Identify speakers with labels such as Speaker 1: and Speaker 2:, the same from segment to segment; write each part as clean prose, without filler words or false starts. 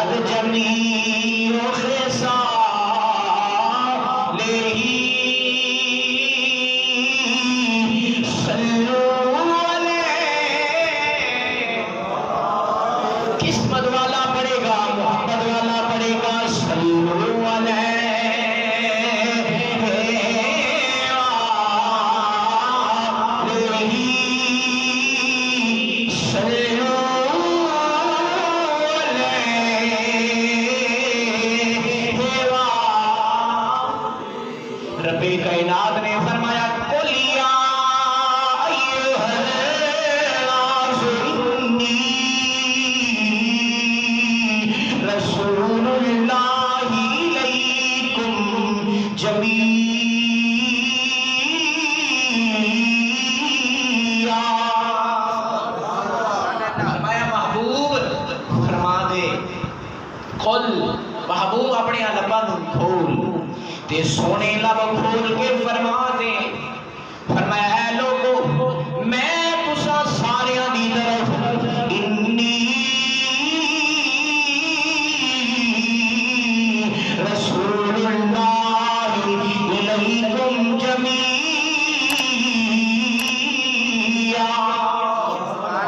Speaker 1: خلت جمیع خصالہ صلو علیہ. کس مد والا پڑھے گا؟ محمد والا پڑھے گا صلو علیہ. رب کائنات نے فرمایا قل یا ایھا الناس انی رسول اللہ الیکم جمیعا. فرمایا محبوب فرما دے قل محبوب اپنے لباں نوں کھول تے سونے لب کھول کے فرما دے. فرمایا اے لوگو میں تساں ساریاں دی طرف انی رسول اللہ الیکم جمیعا.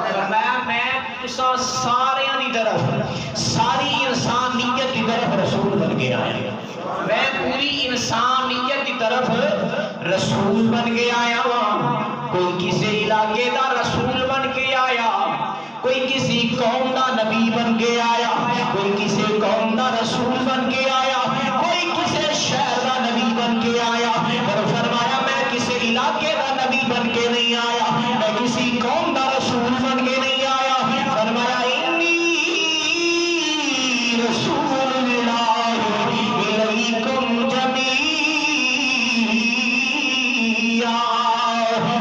Speaker 1: فرمایا میں تساں ساریاں دی طرف ساری انسانیت دی طرف رسول بن کے آیا. میں پوری انسانیت کی طرف رسول بن کے آیا ہوں. کوئی کسی علاقے دا رسول بن کے آیا, کوئی کسی قوم دا نبی بن کے آیا, کوئی کسی قوم دا رسول بن کے آیا, کوئی کسی شہر دا نبی بن کے آیا. اور فرمایا میں کسی علاقے دا نبی بن کے نہیں آیا, میں کسی قوم دا رسول بن کے نہیں آیا. فرمایا انی رسول اللہ الیکم جمیعا.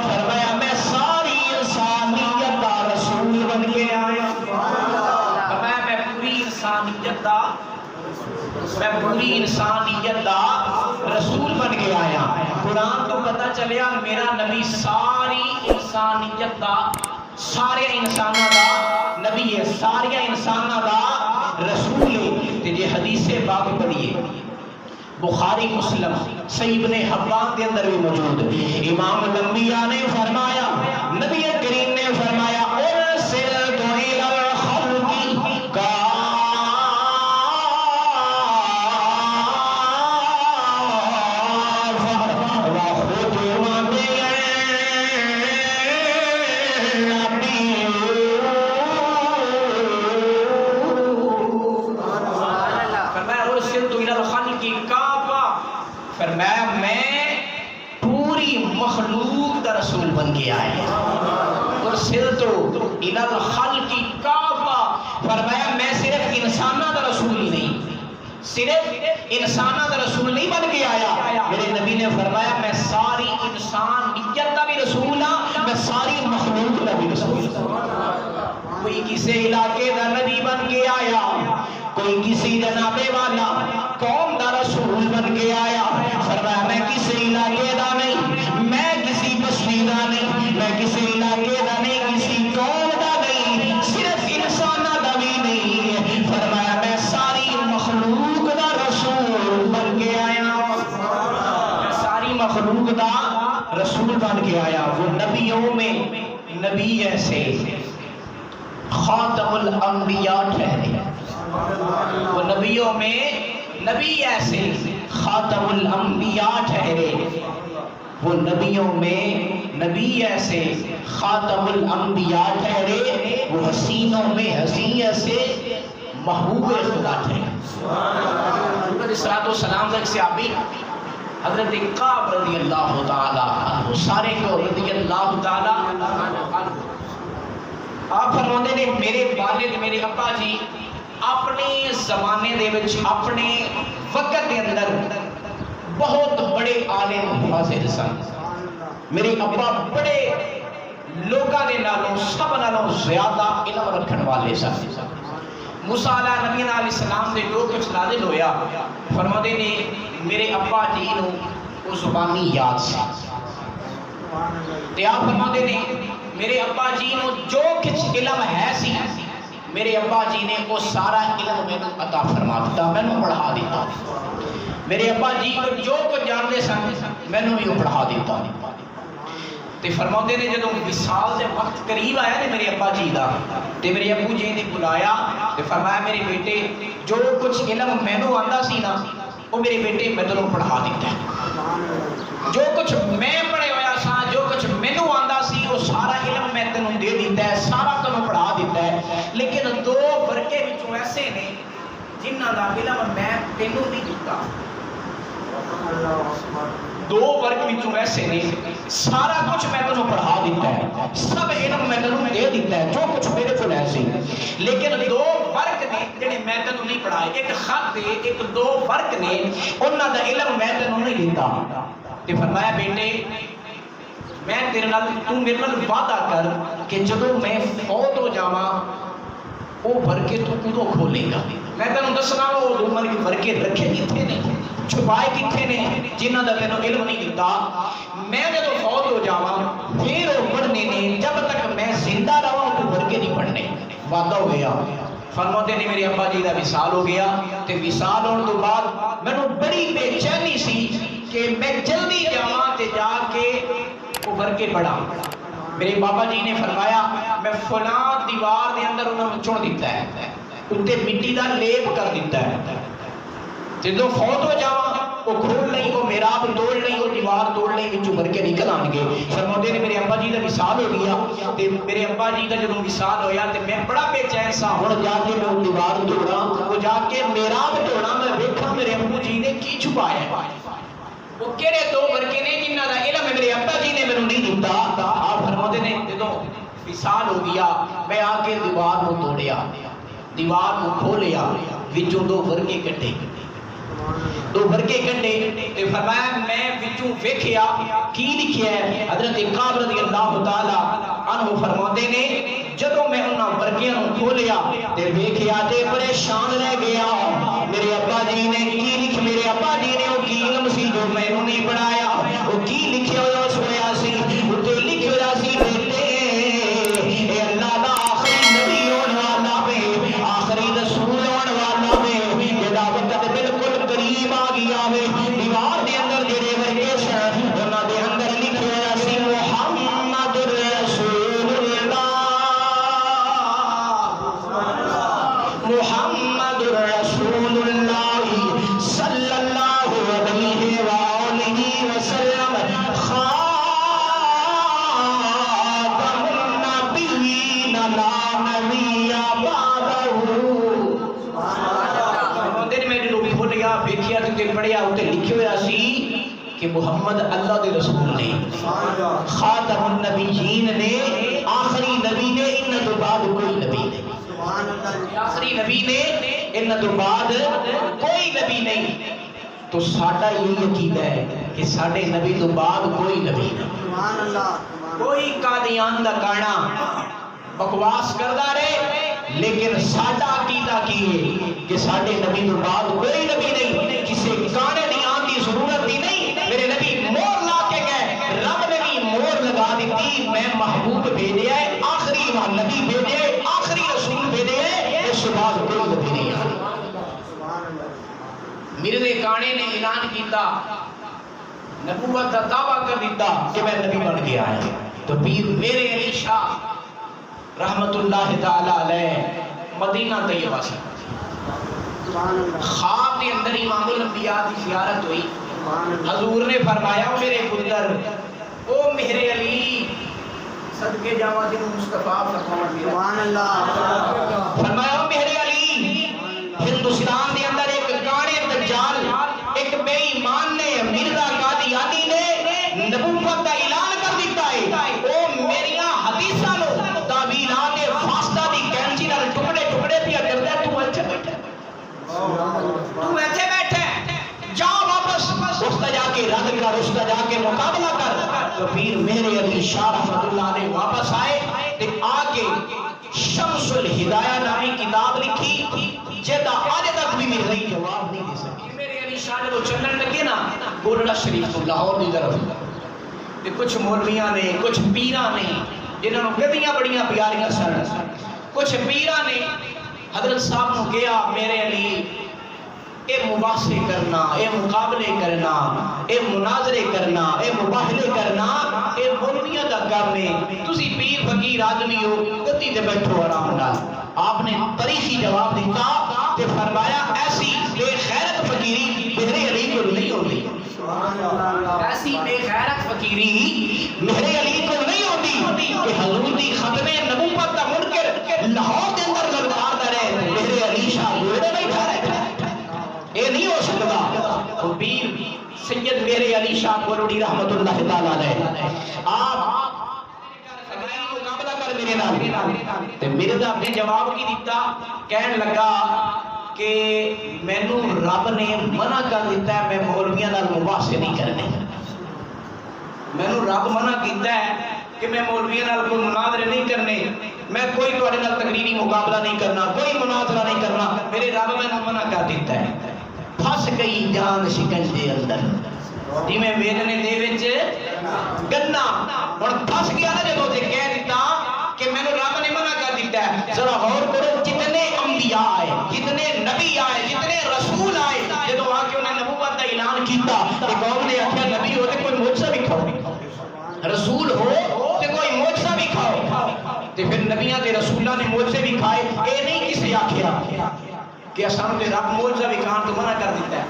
Speaker 1: فرمایا میں ساری انسانیت دا رسول بن کے آیا. فرمایا میں پوری انسانیت دا رسول بن کے آیا. قرآن تو پتہ چلیا میرا نبی ساری انسانیت دا سارے انساناں دا نبی ہے, سارے انساناں دا رسول ہے. تے جے حدیث پاک پڑھیے بخاری مسلم صحیح ابن حبان کے اندر بھی موجود. امام الانبیاء نے فرمایا, نبی کریم نے فرمایا ارسلت الی الخلق کافۃ وختم فرمایا میں پوری مخلوق دا رسول بن کے آیا. ارسلت الی الخلق کافۃ. فرمایا میں صرف انساناں دا رسول ہی نہیں, صرف انساناں دا رسول نہیں بن کے آیا. میرے نبی نے فرمایا میں ساری انسانیت دا بھی رسول ہاں, میں ساری مخلوق دا بھی رسول ہاں. کوئی کسی علاقے دا نبی بن کے آیا, کوئی کسی جنابے والا قوم دا رسول بن کے آیا. فرمایا میں کسی علاقے دا نہیں, میں کسی بستی دا نہیں, میں کسی علاقے دا نہیں, کسی قوم دا نہیں, صرف انسانہ دا بھی نہیں. فرمایا میں ساری مخلوق دا رسول بن کے آیا. میں ساری مخلوق دا رسول بن کے آیا. وہ نبیوں میں نبی ایسے خاتم الانبیاء ٹھہرے, وہ نبیوں میں نبی ایسے خاتم الانبیاء ٹھہرے, وہ نبیوں میں نبی ایسے خاتم الانبیاء ٹھہرے, وہ حسینوں میں حسین ایسے محبوب خدا ٹھہرے. حضرت صلی اللہ علیہ صحابی حضرت کعب رضی اللہ تعالی عنہ, سارے کو رضی اللہ تعالی عنہ. آپ فرماتے ہیں میرے والد میرے ابا جی اپنے زمانے دے وچ اپنے وقت دے اندر بہت بڑے عالم حاضر سن. میرے ابا بڑے لوگاں دے نالوں سب نالوں زیادہ علم رکھن والے سن. موسیٰ علیہ نبی علیہ السلام دے جو کچھ نازل ہویا فرماتے نے میرے ابا جی نو وہ زبانی یاد سی. تے آپ فرماتے نے میرے ابا جی نو جو کچھ علم ہے سی میرے ابا جی نے وہ سارا علم میں عطا فرما دیتا، میں نے پڑھا دیتا۔ میرے ابا جی جو کچھ جانتے سن میں نے بھی پڑھا دیتا۔ تے فرماتے نے جدوں وصال دے وقت قریب آیا نے میرے ابا جی دا تے میرے ابو جی نے بلایا تے فرمایا میرے بیٹے جو کچھ علم مینوں آندا سی نا وہ میرے بیٹے میں تینوں پڑھا دیتا ہے، جو کچھ میں پڑھے ہویا سا جو کچھ مینوں آندا سی وہ سارا علم میں تینوں دے دیتا ہے، سارا تینوں پڑھا دیتا ہے، لیکن دو ورقے وچوں ایسے نے جنہاں دا علم میں تینوں نہیں دیتا۔ دو ورگ وچوں ایسے نے سارا کچھ میں تینوں پڑھا دیتا ہے، سب علم میں تینوں دے دیتا ہے جو کچھ میرے کو ایسے، لیکن دو ورگ نے جڑے میں تینوں نہیں پڑھائے، ایک خط دے ایک دو ورگ نے انہاں دا علم میں تینوں نہیں دیتا۔ تے فرمایا بیٹے میں تیرے نال تو میرے نال وعدہ کر کہ جدوں میں فوت ہو جاواں وہ ورگے تو کدوں کھولے گا، میں تینوں دسنا وہ دو ورگے رکھے کتنے نے چھپائے کتنے نے جنہاں دا تینوں علم نہیں دیتا، میں جدوں فوت ہو جاواں پھر وہ پڑھنے نے، جب تک میں زندہ رہا تو ورگے نہیں پڑھنے۔ وعدہ ہو گیا۔ فرماتے نے میرے ابا جی دا وصال ہو گیا تے وصال ہونے تو بعد مینوں بڑی بے چینی سی کہ میں جلدی جاواں تے جا کے وہ ورگے پڑھا۔ میرے بابا جی نے فرمایا میں فلاں دیوار دے اندر انہوں نے چن دیتا ہے، اتنے مٹی دا لیپ کر دیتا ہے، جدوں فوت ہو جاواں وہ کھول نہیں، وہ محراب توڑ نہیں، وہ دیوار توڑ نہیں، وچوں ورگے نکل آن گے۔ فرماتے نے میرے ابا جی دا وصال ہو گیا تے میرے ابا جی دا جدوں وصال ہویا تے میں بڑا بے چین سا، ہن جا کے میں دیوار توڑاں، وہ جا کے محراب توڑاں، میں ویکھاں میرے ابو جی نے کی چھپایا ہے، وہ کہڑے دو ورگے نے جنہاں دا علم میرے ابا جی نے مینوں نہیں دیتا۔ آپ فرماتے نے جدوں وصال ہو گیا میں آ کے دیوار کو توڑیا، دیوار کو کھولیا، وچوں دو ورگے کٹے، دو ورگے کٹے تے فرمایا میں وچوں ویکھیا کی لکھیا ہے۔ حضرت کعب رضی اللہ تعالی عنہ فرماتے نے جدوں میں انہاں ورگیاں نوں کھولیا تے ویکھیا تے پریشان رہ گیا، میرے ابا جی نے کی لکھ، میرے ابا جی نے وہ کی علم سی جو میں نے نہیں پڑھایا، وہ کی لکھیا ہوا سنیا سی، تے لکھیا ہوا سی بیٹے اے اللہ دا آخری نبی ہونے والا وے، آخری رسول ہونے والا وے، جدا وقت بالکل قریب آ گیا وے، دیوار دے اندر جڑے ورگے سن انہاں دے اندر لکھیا ہوا سی محمد رسول اللہ، محمد رسول اللہ صلی اللہ علیہ وآلہ وسلم خاتم النبیین لا نبی بعدہ۔ دن میں جو کھولیا ویکھیا تے پڑھیا تے لکھیا ہوا سی کہ محمد اللہ دے رسول نے، خاتم النبیین نے، آخری نبی نے، ان تو بعد کوئی نبی نہیں، آخری نبی نے، ان تو بعد کوئی نبی نہیں۔ تو ساڈا یہ عقیدہ ہے کہ ساڈے نبی تو بعد کوئی نبی نہیں، کوئی قادیان دا گانا بکواس کردا رہے لیکن ساڈا عقیدہ کی ہے کہ ساڈے نبی تو بعد کوئی نبی نہیں، کسی گانے دی آن دی ضرورت ہی نہیں۔ میرے نبی مور لا کے گئے، رب نے بھی مور لگا دیتی، میں محبوب بھیجے ہے، آخری نبی بھیجے ہے، آخری رسول بھیجے ہے، اس بعد کوئی نبی نہیں آئی۔ مرزے کانے نے اعلان کیتا، نبوت کا دعویٰ کر دیتا کہ میں نبی بن گیا ہے۔ تو پیر میرے علی شاہ رحمت اللہ تعالی علیہ مدینہ طیبہ سے خواب کے اندر امام الانبیاء کی زیارت ہوئی، حضور نے فرمایا میرے پتر او میرے علی صدقے جاواں جنوں مصطفیٰ فرمایا او میرے علی ہندوستان کے اندر ایک گانے دجال ایک بے ایمان نے مرزا قادیانی نے نبوت کا اعلان کر دیتا ہے، او میریاں حدیثاں نو تعویلات فاسدہ دی کینچی نال ٹکڑے ٹکڑے پیا کردا ہے، تو ایتھے بیٹھا تو ایتھے بیٹھا جا واپس اس کا جا کے رد کر، اس کا جا کے مقابلہ کر۔ تو پھر میرے علی شاہ رحمت اللہ نے واپس آئے تے آ کے شمس الہدایہ نامی کتاب لکھی جدا آج تک بھی میرے جواب نہیں دے سکی۔ میرے علی شاہ جب چلن لگے نا گولڑا شریف تو لاہور دی طرف کچھ مولویاں نے کچھ پیراں نے جنہوں نے گدیاں بڑیاں پیاریاں سن، کچھ پیرا نے حضرت صاحب نے کہا میرے علی اے مباحثے کرنا، اے مقابلے کرنا، اے مناظرے کرنا، اے مباہلے کرنا اے مولویاں دا کام ہے، تسی پیر فقیر آدمی ہو، گدی تے بیٹھو آرام نال۔ آپ نے تاریخی جواب دیتا تے فرمایا ایسی بے غیرت فقیری میرے علی کو نہیں ہوتی، ایسی بے غیرت فقیری میرے علی کو نہیں ہوتی کہ حضور دی ختم نبوت دا منکر لاہور دے اندر للکاردا رہے میرے علی شاہ گوڑے بیٹھا رہے، یہ نہیں ہو سکتا۔ وہ پیر سید میرے علی شاہ گولوڑی رحمت اللہ تعالیٰ علیہ آپ مقابلہ کر میرے نال تے میرے دا اپنے جواب کی دیتا، کہن لگا کہ مینوں رب نے منع کر دیتا ہے میں مولویاں نال مباحثے نہیں کرنے، مینوں رب منع کیتا ہے کہ میں مولویاں نال کوئی مناظرے نہیں کرنے، میں کوئی تواڈے نال تقریری مقابلہ نہیں کرنا، کوئی مناظرہ نہیں کرنا، میرے رب مینوں منع کر دیتا ہے۔ پھس گئی جان شکنج دے اندر جی میں ویدنے دے وچ گنا، ہن پھس گیا نا جدوں تے کہہ دیتا کہ مینوں رب نے منع کر دیتا ہے۔ ذرا غور کرو جتنے انبیاء آئے، جتنے نبی آئے، جتنے رسول آئے، جدوں آ کے انہیں نبوت دا اعلان کیتا تے قوم نے آکھیا نبی ہو تے کوئی معجزہ بھی کھاؤ، رسول ہو تے کوئی معجزہ بھی کھاؤ، تے پھر نبیاں تے رسولاں نے معجزے بھی کھائے، اے نہیں کسے آکھیا کہ سانو تے رب معجزہ بھی کھان تو منع کر دیتا ہے،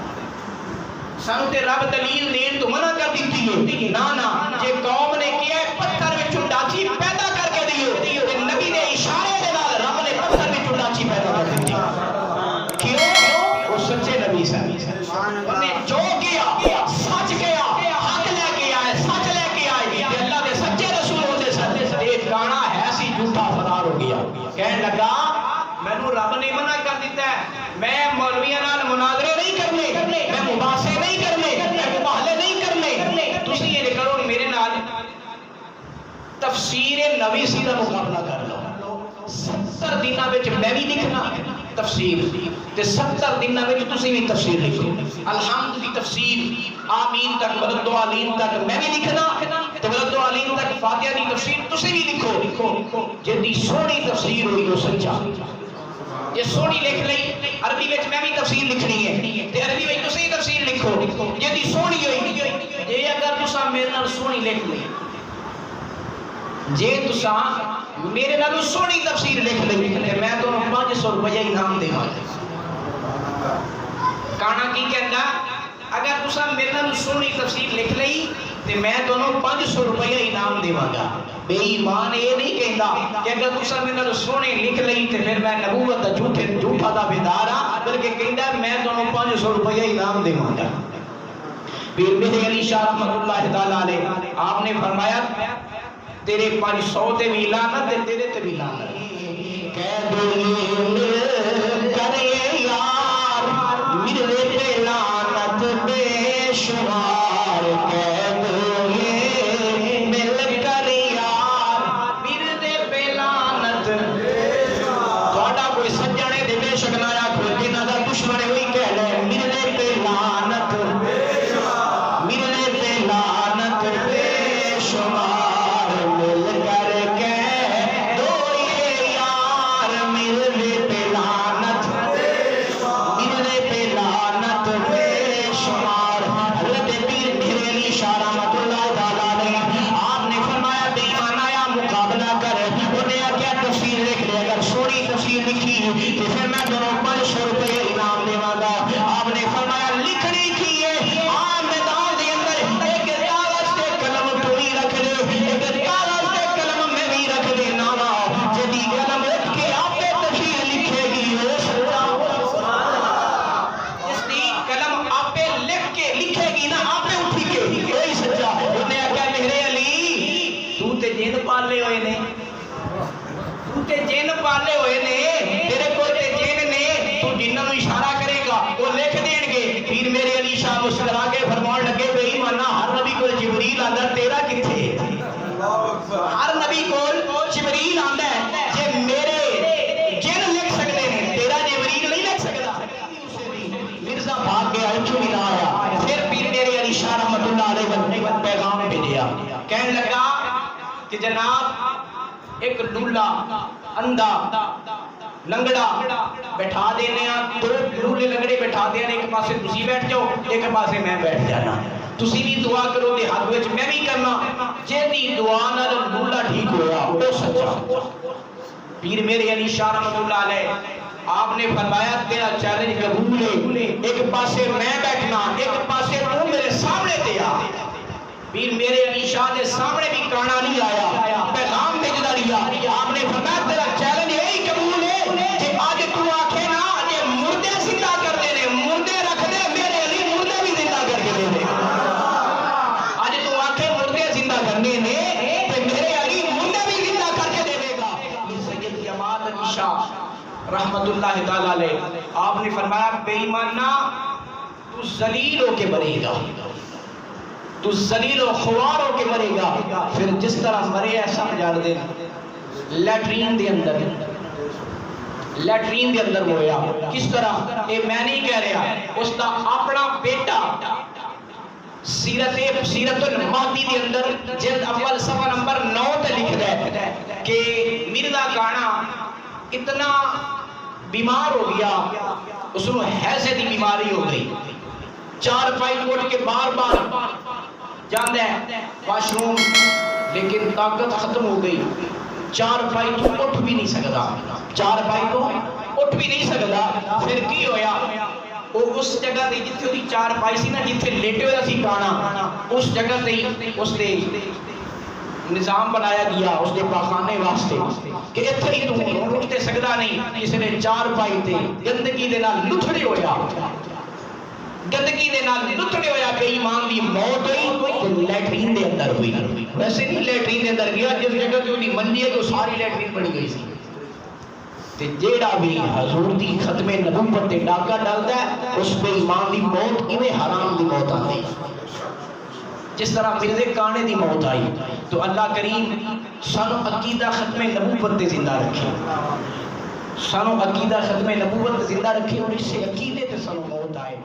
Speaker 1: سانو تے رب دلیل دین تو منع کر دیتی ہے، نا جے قوم نے کیا ہے پتھر وچوں ڈاچی پیدا کر کے دیو تے نبی دے اشارے دے نال رب نے پتھر وچوں ڈاچی پیدا کر دیتی، کیوں؟ وہ سچے نبی سن، انہیں جو کیا سچ کیا، حق لے کے آئے، سچ لے کے آئے، تے اللہ دے سچے رسول ہوتے سن، ایک گانا ہے سی جھوٹا فرار ہو گیا، کہنے لگا مینوں رب نے منع کر دیتا ہے میں مولویاں نال مناظرے نہیں کرنے، میں مباحثے نہیں کرنے، میں مباہلے نہیں کرنے، تسی یہ کرو میرے نال تفسیر نویسی دا مقابلہ کر لو، 70 دنوں وچ میں بھی لکھنا تفسیر تے 70 دنوں وچ تسی بھی تفسیر لکھو، الحمد دی تفسیر آمین تک ولدالین تک میں بھی لکھنا تے ولدالین تک فاتحہ دی تفسیر تسی بھی لکھو، جدی سونی تفسیر ہوئی وہ سچا، یہ سونی لکھ لئی عربی وچ میں بھی تفسیر لکھنی ہے تے عربی وچ تسی تفسیر لکھو، جدی سونی ہوئی جے اگر تساں میرے نال سونی لکھ لئی، جے تساں میرے نال سونی تفسیر لکھ لئی تے میں تانوں 500 روپیہ انعام دیواں گا۔ کانا کی کہندا اگر تساں میرے نال سونی تفسیر لکھ لئی تے میں تانوں 500 روپیہ انعام دیواں گا۔ بے ایمان یہ نہیں کہندا کہ اگر تساں میرے نال سونے لکھ لئی تے پھر میں نبوت دا جھوٹا دا بیدار ہاں، بلکہ کہندا میں تانوں 500 روپیہ انعام دیواں گا۔ پیر میرے علی شاہ رحمت اللہ تعالی علیہ آپ نے فرمایا تیرے 500 تے بھی لعنت تے تیرے تے بھی لعنت، کہہ دو کرے یار میرے تے لعنت بے شمار، کہہ دو پالے ہوئے نے تیرے کو جن نے تو جنہوں نے اشارہ کرے گا وہ لکھ دین گے۔ پیر میرے علی شاہ مسکرا کے فرمان لگے بے ایمانا ہر نبی کو جبریل آندا تیرا کتھے، ہر نبی کو جبریل آندا ہے جے میرے جن لکھ سکتے ہیں تیرا جبریل نہیں لکھ سکتا۔ مرزا بھاگ گیا اٹھو نہیں آیا، پھر پیر میرے علی شاہ رحمت اللہ علیہ پیغام بھیجا، کہنے لگا کہ جناب ایک ڈولا اندھا لنگڑا بٹھا دینے دو لولے لنگڑے بٹھا دینے ایک پاسے تسی بیٹھ جاؤ ایک پاسے میں بیٹھ جانا تسی بھی دعا کرو دے حد وچ میں بھی کرنا جے دی دعا نال لولا ٹھیک ہویا او سچا پیر میرے علی شاہ رحمۃ اللہ علیہ آپ نے فرمایا تیرا چیلنج قبول ہے ایک پاسے میں بیٹھنا ایک پاسے تو میرے سامنے تے آ پیر میرے علی شاہ دے سامنے بھی کانا نہیں آیا پیغام بھیجدا رہیا آپ نے فرمایا تیرا چیلنج یہی قبول ہے کہ آج تو آکھے نا یہ مردے زندہ کر دینے مردے رکھ دے میرے علی مردے بھی زندہ کر کے دے دے آج تو آکھے مردے زندہ کرنے نے تے میرے علی مردے بھی زندہ کر کے دے دے گا یہ سید جماعت علی شاہ رحمت اللہ تعالی علیہ آپ نے فرمایا بے ایمانہ تو ذلیل ہو کے مرے گا تو ذلیل و خوار ہو کے مرے گا پھر جس طرح مرے ایسا جان دے لیٹرین دے اندر ہویا کس طرح اے میں نہیں کہہ رہا اس دا اپنا بیٹا سیرت المہدی دے اندر جلد اول صفحہ نمبر 9 تے لکھ ہے کہ مرزا گانا اتنا بیمار ہو گیا اس کو حیضے دی بیماری ہو گئی چار پائی اٹھ کے بار بار جاندہ ہے واش روم لیکن طاقت ختم ہو گئی چار پائی تو اٹھ بھی نہیں سکتا چار پائی تو اٹھ بھی نہیں سکتا پھر کی ہویا وہ اس جگہ تے جتھے ہوئی چار پائی سی نا جتھے لیٹے ہویا سی گانا اس جگہ تے اس دے نظام بنایا گیا اس دے پاخانے واسطے کہ اتھے ہی تو اٹھتے سکتا نہیں کسی نے چار پائی تے گندگی دے نال لتھڑے ہویا گندگی دے نال لتھڑے ہویا کہ ایمان دی موت ہوئی تو لیٹرین دے اندر ہوئی ویسے نہیں لیٹرین دے اندر گیا جس جگہ جو دی منجی ہے جو ساری لیٹرین بنی گئی سی تے جیڑا بھی حضور دی ختم نبوت تے ڈاکہ ڈالتا ہے اس پہ ایمان دی موت انہیں حرام دی موت آتی جس طرح مرزے کانے دی موت آئی تو اللہ کریم سانو عقیدہ ختم نبوت تے زندہ رکھے سانو عقیدہ ختم نبوت زندہ رکھے اور اس سے عقیدے تے سانو موت آئے